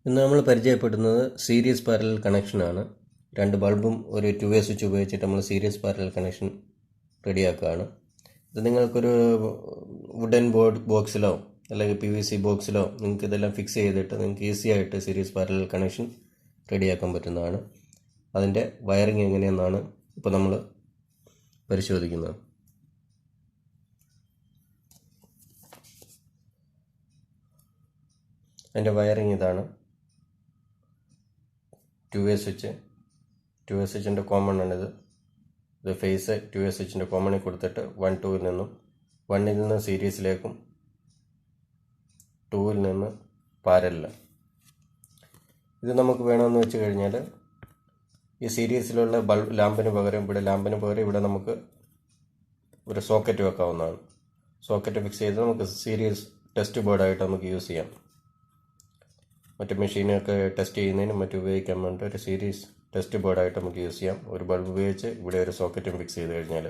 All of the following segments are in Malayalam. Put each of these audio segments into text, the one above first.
ഇന്ന് നമ്മൾ പരിചയപ്പെടുന്നത് സീരീസ് പാരലൽ കണക്ഷനാണ്. രണ്ട് ബൾബും ഒരു 2-way സ്വിച്ച് ഉപയോഗിച്ചിട്ട് നമ്മൾ സീരീസ് പാരലൽ കണക്ഷൻ റെഡിയാക്കുകയാണ്. ഇത് നിങ്ങൾക്കൊരു വുഡൻ ബോക്സിലോ അല്ലെങ്കിൽ PVC ബോക്സിലോ നിങ്ങൾക്ക് ഇതെല്ലാം ഫിക്സ് ചെയ്തിട്ട് നിങ്ങൾക്ക് ഈസി ആയിട്ട് സീരീസ് പാരലൽ കണക്ഷൻ റെഡിയാക്കാൻ പറ്റുന്നതാണ്. അതിൻ്റെ വയറിങ് എങ്ങനെയെന്നാണ് ഇപ്പോൾ നമ്മൾ പരിശോധിക്കുന്നത്. അതിൻ്റെ വയറിങ് ഇതാണ്. 2-way സ്വിച്ചിൻ്റെ കോമൺ ആണിത്. ഇത് ഫേസ് 2-way സ്വിച്ചിൻ്റെ കോമണിൽ കൊടുത്തിട്ട് 1-2ൽ നിന്നും 1ൽ നിന്ന് സീരീസിലേക്കും 2ൽ നിന്ന് പാരലിൽ. ഇത് നമുക്ക് വേണമെന്ന് വെച്ച് കഴിഞ്ഞാൽ ഈ സീരീസിലുള്ള ലാമ്പിന് പകരം ഇവിടെ നമുക്ക് ഒരു സോക്കറ്റ് വെക്കാവുന്നതാണ്. സോക്കറ്റ് ഫിക്സ് ചെയ്ത് നമുക്ക് സീരീസ് ടെസ്റ്റ് ബോർഡായിട്ട് നമുക്ക് യൂസ് ചെയ്യാം. മറ്റ് മെഷീനൊക്കെ ടെസ്റ്റ് ചെയ്യുന്നതിനും മറ്റും ഉപയോഗിക്കാൻ വേണ്ടിയിട്ട് ഒരു സീരീസ് ടെസ്റ്റ് ബോർഡായിട്ട് നമുക്ക് യൂസ് ചെയ്യാം. ഒരു ബൾബ് ഉപയോഗിച്ച് ഇവിടെ ഒരു സോക്കറ്റും ഫിക്സ് ചെയ്ത് കഴിഞ്ഞാൽ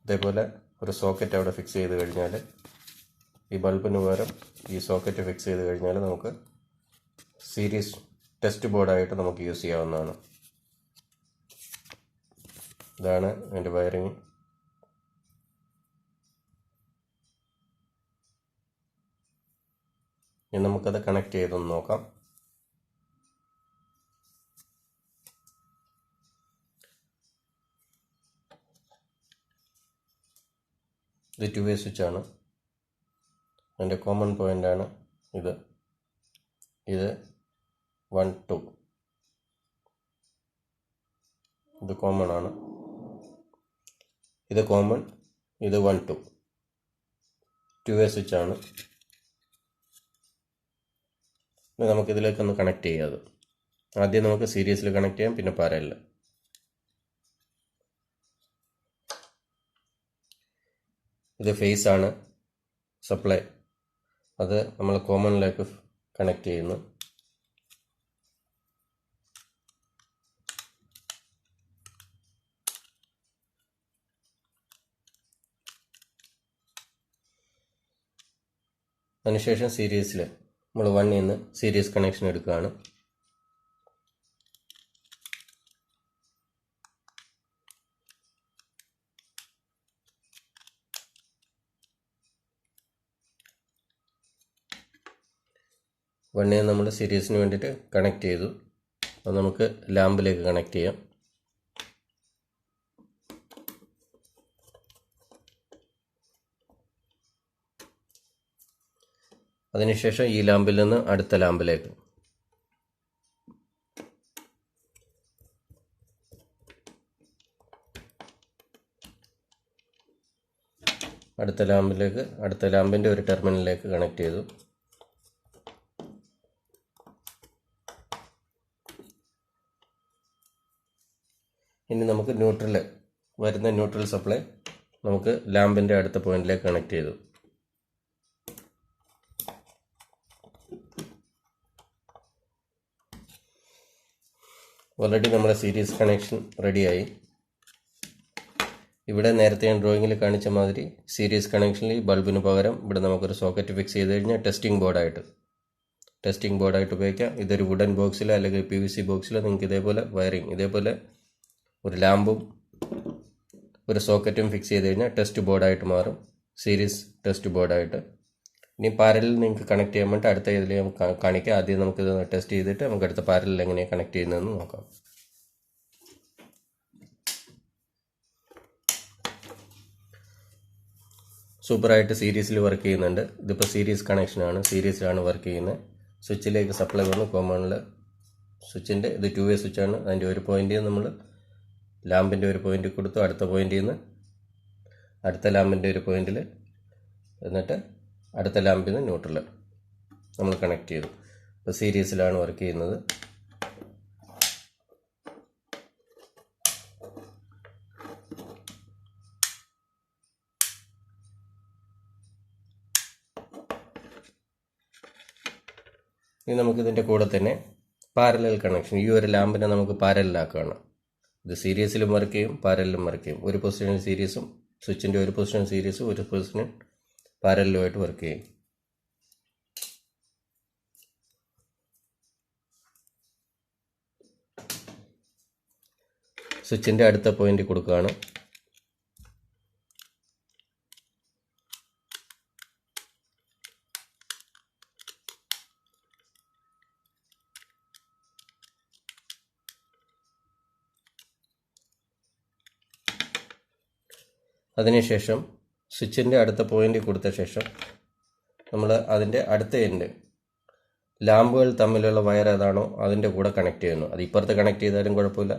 ഇതേപോലെ ഒരു സോക്കറ്റ് അവിടെ ഫിക്സ് ചെയ്ത് കഴിഞ്ഞാൽ ഈ ബൾബിന് പകരം ഈ സോക്കറ്റ് ഫിക്സ് ചെയ്ത് കഴിഞ്ഞാൽ നമുക്ക് സീരീസ് ടെസ്റ്റ് ബോർഡായിട്ട് നമുക്ക് യൂസ് ചെയ്യാവുന്നതാണ്. ഇതാണ് അതിൻ്റെ വയറിങ്. ഇനി നമുക്കത് കണക്ട് ചെയ്തൊന്ന് നോക്കാം. ഇത് 2-way സ്വിച്ചാണ്. അതിൻ്റെ കോമൺ പോയിൻ്റാണ് ഇത്. 1-2 ഇത് കോമൺ ആണ്. ഇത് കോമൺ, ഇത് 1-2 2-way സ്വിച്ചാണ്. നമുക്കിതിലേക്കൊന്ന് കണക്ട് ചെയ്യാം. ആദ്യം നമുക്ക് സീരീസിൽ കണക്ട് ചെയ്യാം, പിന്നെ പാരലിൽ. ഇത് ഫേസ് ആണ് സപ്ലൈ, അത് നമ്മൾ കോമണിലേക്ക് കണക്ട് ചെയ്യുന്നു. അതിനുശേഷം സീരീസിൽ നമ്മൾ 1ൽ നിന്ന് സീരീസ് കണക്ഷൻ എടുക്കുകയാണ്. വണ്ണിൽ നമ്മൾ സീരീസിന് വേണ്ടിയിട്ട് കണക്ട് ചെയ്തു. അത് നമുക്ക് ലാമ്പിലേക്ക് കണക്ട് ചെയ്യാം. അതിനുശേഷം ഈ ലാമ്പിൽ നിന്ന് അടുത്ത ലാമ്പിലേക്ക്. അടുത്ത ലാമ്പിൻ്റെ ഒരു ടെർമിനലിലേക്ക് കണക്ട് ചെയ്തു. ഇനി നമുക്ക് ന്യൂട്രൽ സപ്ലൈ നമുക്ക് ലാമ്പിൻ്റെ അടുത്ത പോയിന്റിലേക്ക് കണക്ട് ചെയ്തു. ഓൾറെഡി നമ്മുടെ സീരീസ് കണക്ഷൻ റെഡിയായി. ഇവിടെ നേരത്തെ ഞാൻ ഡ്രോയിങ്ങിൽ കാണിച്ച മാതിരി സീരീസ് കണക്ഷനിൽ ഈ ബൾബിന് പകരം ഇവിടെ നമുക്കൊരു സോക്കറ്റ് ഫിക്സ് ചെയ്ത് കഴിഞ്ഞാൽ ടെസ്റ്റിംഗ് ബോർഡായിട്ട് ഉപയോഗിക്കാം. ഇതൊരു വുഡൻ ബോക്സിലോ അല്ലെങ്കിൽ PVC ബോക്സിലോ നിങ്ങൾക്ക് ഇതേപോലെ വയറിങ്, ഇതേപോലെ ഒരു ലാമ്പും ഒരു സോക്കറ്റും ഫിക്സ് ചെയ്ത് കഴിഞ്ഞാൽ ടെസ്റ്റ് ബോർഡായിട്ട് മാറും, സീരീസ് ടെസ്റ്റ് ബോർഡായിട്ട്. ഇനി പാരലിൽ നിങ്ങൾക്ക് കണക്ട് ചെയ്യാൻ വേണ്ടി അടുത്ത ഇതിൽ നമുക്ക് കാണിക്കാം. ആദ്യം നമുക്കിത് ടെസ്റ്റ് ചെയ്തിട്ട് നമുക്ക് അടുത്ത പാരലിൽ എങ്ങനെയാണ് കണക്ട് ചെയ്യുന്നതെന്ന് നോക്കാം. സൂപ്പറായിട്ട് സീരീസിൽ വർക്ക് ചെയ്യുന്നുണ്ട്. ഇതിപ്പോൾ സീരീസ് കണക്ഷനാണ്, സീരീസിലാണ് വർക്ക് ചെയ്യുന്നത്. സ്വിച്ചിലേക്ക് സപ്ലൈ വന്നു കോമണിൽ സ്വിച്ചിൻ്റെ. ഇത് 2-way സ്വിച്ചാണ്. അതിൻ്റെ ഒരു പോയിന്റിൽ നമ്മൾ ലാമ്പിൻ്റെ ഒരു പോയിന്റ് കൊടുത്തു, അടുത്ത പോയിന്റിൽ നിന്ന് അടുത്ത ലാമ്പിൻ്റെ ഒരു പോയിന്റിൽ, എന്നിട്ട് അടുത്ത ലാമ്പിൽ നിന്ന് ന്യൂട്രൽ നമ്മൾ കണക്ട് ചെയ്തു. ഇപ്പോൾ സീരീസിലാണ് വർക്ക് ചെയ്യുന്നത്. ഇനി നമുക്കിതിൻ്റെ കൂടെ തന്നെ പാരലൽ കണക്ഷൻ, ഈ ഒരു ലാമ്പിനെ നമുക്ക് പാരലലാക്കുകയാണ്. ഇത് സീരീസിലും വർക്ക് ചെയ്യും, പാരലിലും വർക്ക് ചെയ്യും. ഒരു പൊസിഷൻ സീരീസും സ്വിച്ചിൻ്റെ ഒരു പൊസിഷൻ സീരീസും ഒരു പൊസിഷൻ പാരലിലുമായിട്ട് വർക്ക് ചെയ്യും. സ്വിച്ചിൻ്റെ അടുത്ത പോയിന്റ് കൊടുക്കുകയാണ്. അതിനുശേഷം സ്വിച്ചിൻ്റെ അടുത്ത പോയിന്റ് കൊടുത്ത ശേഷം നമ്മൾ അതിൻ്റെ അടുത്ത എൻഡ് ലാമ്പുകൾ തമ്മിലുള്ള വയർ ഏതാണോ അതിൻ്റെ കൂടെ കണക്ട് ചെയ്യുന്നു. അത് ഇപ്പുറത്ത് കണക്ട് ചെയ്താലും കുഴപ്പമില്ല,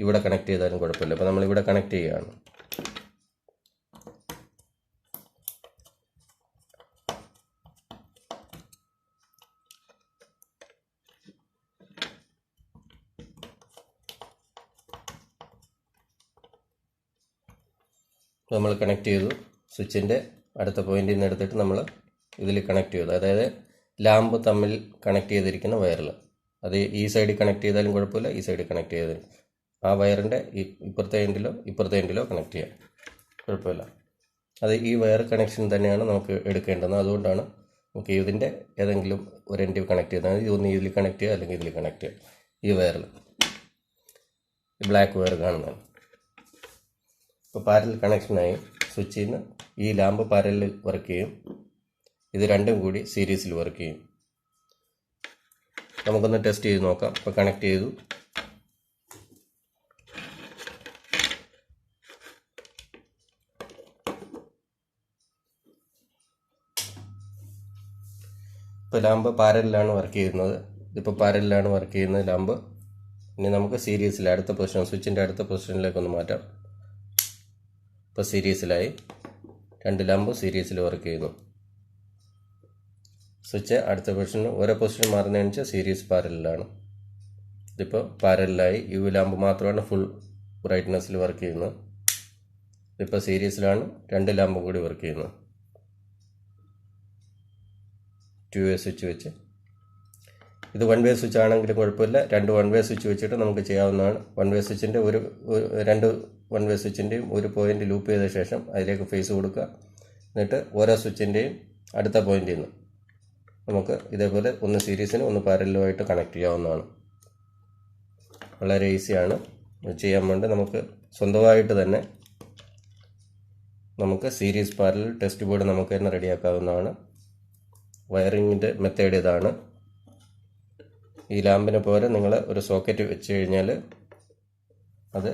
ഇവിടെ കണക്ട് ചെയ്താലും കുഴപ്പമില്ല. അപ്പോൾ നമ്മളിവിടെ കണക്ട് ചെയ്യുകയാണ്. നമ്മൾ കണക്ട് ചെയ്തു. സ്വിച്ചിൻ്റെ അടുത്ത പോയിന്റിൽ നിന്ന് എടുത്തിട്ട് നമ്മൾ ഇതിൽ കണക്ട് ചെയ്തു. അതായത് ലാമ്പ് തമ്മിൽ കണക്ട് ചെയ്തിരിക്കുന്ന വയറിൽ, അത് ഈ സൈഡിൽ കണക്ട് ചെയ്താലും കുഴപ്പമില്ല, ഈ സൈഡിൽ കണക്ട് ചെയ്താലും ആ വയറിൻ്റെ ഇപ്പുറത്തെ എൻഡിലോ കണക്ട് ചെയ്യാം, കുഴപ്പമില്ല. അത് ഈ വയർ കണക്ഷൻ തന്നെയാണ് നമുക്ക് എടുക്കേണ്ടത്. അതുകൊണ്ടാണ് നമുക്ക് ഇതിൻ്റെ ഏതെങ്കിലും ഒരു എൻഡ് കണക്ട് ചെയ്താൽ ഇതൊന്ന് ഇതിൽ കണക്ട് ചെയ്യുക, അല്ലെങ്കിൽ ഇതിൽ കണക്ട് ചെയ്യുക. ഈ വയറിൽ ബ്ലാക്ക് വയർ കാണുന്നതാണ്. ഇപ്പോൾ പാരലൽ കണക്ഷനായി സ്വിച്ചിൽ നിന്ന് ഈ ലാമ്പ് പാരലൽ വർക്ക് ചെയ്യും, ഇത് രണ്ടും കൂടി സീരീസിൽ വർക്ക് ചെയ്യും. നമുക്കൊന്ന് ടെസ്റ്റ് ചെയ്ത് നോക്കാം. ഇപ്പോൾ കണക്ട് ചെയ്തു. ഇപ്പോൾ ലാമ്പ് പാരലിലാണ് വർക്ക് ചെയ്യുന്നത്. ഇതിപ്പോൾ പാരലിലാണ് വർക്ക് ചെയ്യുന്നത് ലാമ്പ്. ഇനി നമുക്ക് സീരീസിൽ അടുത്ത പൊസിഷൻ, സ്വിച്ചിൻ്റെ അടുത്ത പൊസിഷനിലേക്കൊന്ന് മാറ്റാം. ഇപ്പോൾ സീരീസിലായി, രണ്ട് ലാമ്പ് സീരീസിൽ വർക്ക് ചെയ്യുന്നു. സ്വിച്ച് അടുത്ത പൊസിഷന് ഓരോ പൊസിഷൻ മാറുന്നതിന് വെച്ചാൽ സീരീസ് പാരലിലാണ്. ഇതിപ്പോൾ പാരലിലായി. യു ലാമ്പ് മാത്രമാണ് ഫുൾ ബ്രൈറ്റ്നസ്സിൽ വർക്ക് ചെയ്യുന്നത്. ഇതിപ്പോൾ സീരീസിലാണ്, രണ്ട് ലാമ്പും കൂടി വർക്ക് ചെയ്യുന്നത്. 2 വേ സ്വിച്ച് വെച്ച്, ഇത് 1 വേ സ്വിച്ച് ആണെങ്കിലും കുഴപ്പമില്ല. രണ്ട് 1 വേ സ്വിച്ച് വെച്ചിട്ട് നമുക്ക് ചെയ്യാവുന്നതാണ്. 1 വേ സ്വിച്ചിൻ്റെ രണ്ട് 1 വേ സ്വിച്ചിൻ്റെയും ഒരു പോയിന്റ് ലൂപ്പ് ചെയ്ത ശേഷം അതിലേക്ക് ഫേസ് കൊടുക്കുക. എന്നിട്ട് ഓരോ സ്വിച്ചിൻ്റെയും അടുത്ത പോയിന്റിൽ നിന്ന് നമുക്ക് ഇതേപോലെ ഒന്ന് സീരീസിന് ഒന്ന് പാരലുമായിട്ട് കണക്ട് ചെയ്യാവുന്നതാണ്. വളരെ ഈസിയാണ് ചെയ്യാൻ വേണ്ടി. നമുക്ക് സ്വന്തമായിട്ട് തന്നെ നമുക്ക് സീരീസ് പാരലൽ ടെസ്റ്റ് ബോർഡ് നമുക്ക് തന്നെ റെഡിയാക്കാവുന്നതാണ്. വയറിങ്ങിൻ്റെ മെത്തേഡ് ഇതാണ്. ഈ ലാമ്പിന് പോലെ നിങ്ങൾ ഒരു സോക്കറ്റ് വെച്ച് കഴിഞ്ഞാൽ അത്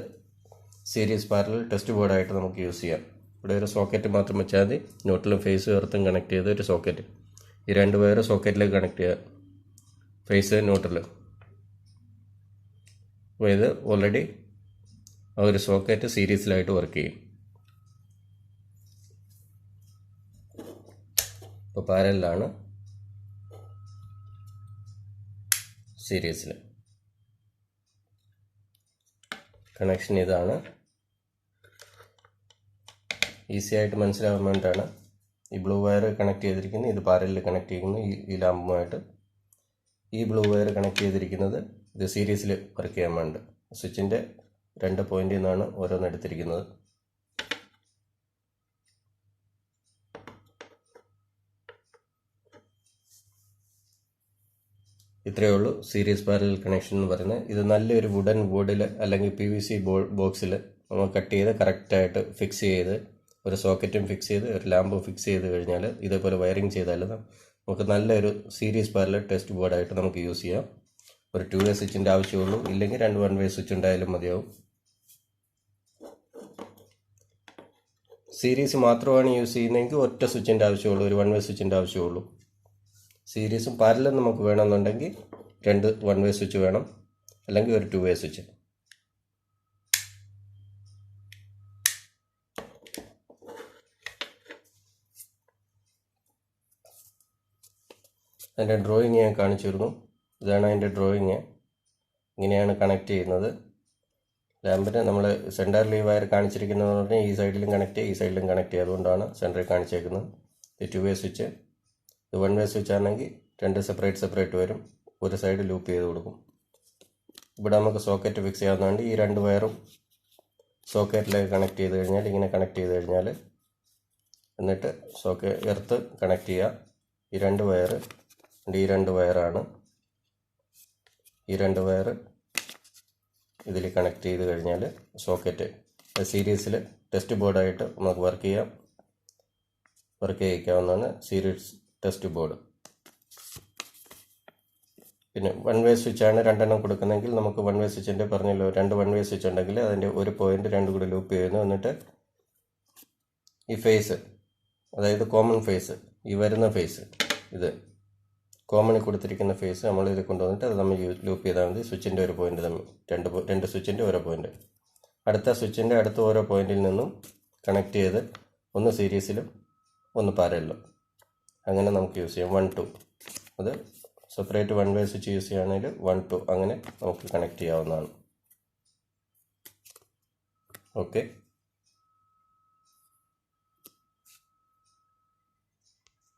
സീരീസ് പാരലൽ ടെസ്റ്റ് ബോർഡായിട്ട് നമുക്ക് യൂസ് ചെയ്യാം. ഇവിടെ ഒരു സോക്കറ്റ് മാത്രം വെച്ചാൽ മതി. ന്യൂട്രലും ഫേസും എർത്തും കണക്ട് ചെയ്ത് ഒരു സോക്കറ്റ്, ഈ രണ്ട് വയർ സോക്കറ്റിലേക്ക് കണക്ട് ചെയ്യുക, ഫേസ് ന്യൂട്രൽ. അപ്പോൾ ഇത് ഓൾറെഡി ആ ഒരു സോക്കറ്റ് സീരീസിലായിട്ട് വർക്ക് ചെയ്യും. ഇപ്പോൾ പാരലിലാണ്, സീരീസിൽ കണക്ഷൻ ഇതാണ്. ഈസി ആയിട്ട് മനസ്സിലാവാൻ വേണ്ടിയിട്ടാണ് ഈ ബ്ലൂ വയർ കണക്ട് ചെയ്തിരിക്കുന്നത്. ഇത് പാരലിൽ കണക്ട് ചെയ്യുന്നു ഈ ലാമ്പുമായിട്ട്. ഈ ബ്ലൂ വയർ കണക്ട് ചെയ്തിരിക്കുന്നത് ഇത് സീരീസിൽ വർക്ക് ചെയ്യാൻ വേണ്ടി. സ്വിച്ചിൻ്റെ രണ്ട് പോയിന്റിൽ നിന്നാണ് ഓരോന്ന് എടുത്തിരിക്കുന്നത്. ഇത്രയേ ഉള്ളൂ സീരീസ് പാരലൽ കണക്ഷൻ എന്ന് പറയുന്നത്. ഇത് നല്ലൊരു വുഡൻ ബോർഡിൽ അല്ലെങ്കിൽ PVC ബോക്സിൽ നമ്മൾ കട്ട് ചെയ്ത് കറക്റ്റായിട്ട് ഫിക്സ് ചെയ്ത് ഒരു സോക്കറ്റും ഫിക്സ് ചെയ്ത് ഒരു ലാമ്പും ഫിക്സ് ചെയ്ത് കഴിഞ്ഞാൽ ഇതേപോലെ വയറിങ് ചെയ്താൽ നമുക്ക് നല്ലൊരു സീരീസ് പാരലൽ ടെസ്റ്റ് ബോർഡായിട്ട് നമുക്ക് യൂസ് ചെയ്യാം. ഒരു 2 വേ സ്വിച്ചിൻ്റെ ആവശ്യമുള്ളൂ, ഇല്ലെങ്കിൽ രണ്ട് 1 വേ സ്വിച്ച് ഉണ്ടായാലും മതിയാവും. സീരീസ് മാത്രമാണ് യൂസ് ചെയ്യുന്നതെങ്കിൽ ഒറ്റ സ്വിച്ചിൻ്റെ ആവശ്യമുള്ളൂ, ഒരു 1 വേ സ്വിച്ചിൻ്റെ ആവശ്യമുള്ളൂ. സീരീസും പാരലും നമുക്ക് വേണമെന്നുണ്ടെങ്കിൽ രണ്ട് 1 വേ സ്വിച്ച് വേണം, അല്ലെങ്കിൽ ഒരു 2 വേ സ്വിച്ച്. അതിൻ്റെ ഡ്രോയിങ് ഞാൻ കാണിച്ചിരുന്നു. ഇതാണ് അതിൻ്റെ ഡ്രോയിങ്. ഇങ്ങനെയാണ് കണക്ട് ചെയ്യുന്നത്. ലാമ്പിന് നമ്മൾ സെൻറ്ററിൽ ഈ വയർ കാണിച്ചിരിക്കുന്നതെന്ന് പറഞ്ഞാൽ ഈ സൈഡിലും കണക്ട് ചെയ്യുക, ഈ സൈഡിലും കണക്ട് ചെയ്യുക. അതുകൊണ്ടാണ് സെൻറ്ററിൽ കാണിച്ചേക്കുന്നത്. ഇത് 2 വേ സ്വിച്ച്. ഇത് 1 വേ സ്വിച്ച് ആണെങ്കിൽ രണ്ട് സെപ്പറേറ്റ് വരും. ഒരു സൈഡ് ലൂപ്പ് ചെയ്ത് കൊടുക്കും. ഇവിടെ നമുക്ക് സോക്കറ്റ് ഫിക്സ് ചെയ്യാവുന്നതുകൊണ്ട് ഈ രണ്ട് വയറും സോക്കറ്റിലേക്ക് കണക്ട് ചെയ്ത് കഴിഞ്ഞാൽ, ഇങ്ങനെ കണക്ട് ചെയ്ത് കഴിഞ്ഞാൽ, എന്നിട്ട് എർത്ത് കണക്ട് ചെയ്യുക. ഈ രണ്ട് വയർ, ഈ രണ്ട് വയറാണ്. ഈ രണ്ട് വയർ ഇതിൽ കണക്ട് ചെയ്ത് കഴിഞ്ഞാൽ സോക്കറ്റ് സീരീസിൽ ടെസ്റ്റ് ബോർഡായിട്ട് നമുക്ക് വർക്ക് ചെയ്യിക്കാവുന്നതാണ് സീരീസ് ടെസ്റ്റ് ബോർഡ്. പിന്നെ വൺ വേ സ്വിച്ചാണ് രണ്ടെണ്ണം കൊടുക്കുന്നതെങ്കിൽ നമുക്ക് വൺ വേ സ്വിച്ചിൻ്റെ പറഞ്ഞല്ലോ, 2 വൺ വേ സ്വിച്ച് ഉണ്ടെങ്കിൽ അതിൻ്റെ ഒരു പോയിന്റ് രണ്ടും കൂടി ലൂപ്പ് ചെയ്യുന്നു. എന്നിട്ട് ഈ ഫേസ്, അതായത് കോമൺ ഫേസ്, ഈ വരുന്ന ഫേസ്, ഇത് കോമണിൽ കൊടുത്തിരിക്കുന്ന ഫേസ് നമ്മൾ ഇത് കൊണ്ടുവന്നിട്ട് അത് നമ്മൾ ലൂപ്പ് ചെയ്താൽ മതി. സ്വിച്ചിൻ്റെ ഒരു പോയിന്റ് തമ്മിൽ രണ്ട് സ്വിച്ചിൻ്റെ ഓരോ പോയിന്റ്, അടുത്ത സ്വിച്ചിൻ്റെ അടുത്ത ഓരോ പോയിന്റിൽ നിന്നും കണക്ട് ചെയ്ത് ഒന്ന് സീരീസിലും ഒന്ന് പാരലിലും അങ്ങനെ നമുക്ക് യൂസ് ചെയ്യാം. 1 2 അത് separate one way switch use ചെയ്യുകയാണെങ്കിൽ 1 2 അങ്ങനെ നമുക്ക് കണക്ട് ചെയ്യാവുന്നതാണ്. ഓക്കെ.